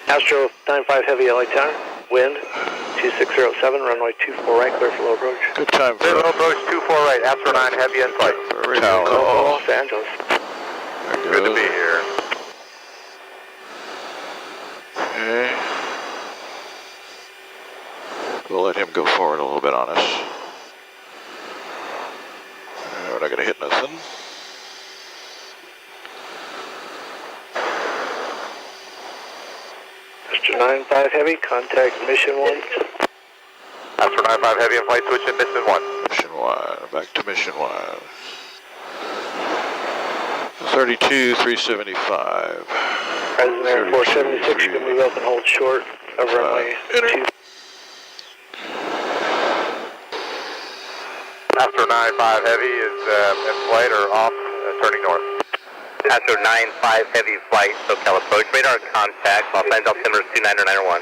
Astro 95 Heavy LA Tower, wind 2607, runway 24 right, clear for low approach. Good time for low approach 24 right, Astro 9 Heavy in flight. Los Angeles. Good to be here. Okay. We'll let him go forward a little bit on us. We're not going to hit nothing. Astro 95 Heavy, contact Mission 1. Astro 95 Heavy in flight, switch in Mission 1. Mission 1, back to Mission 1. 32,375. President Air 476, you can move up and hold short of runway 2. Astro 95 Heavy is in flight or off, turning north. Astro 95 Heavy flight, SoCal approach, radar contact, Los Angeles altimeter 2991.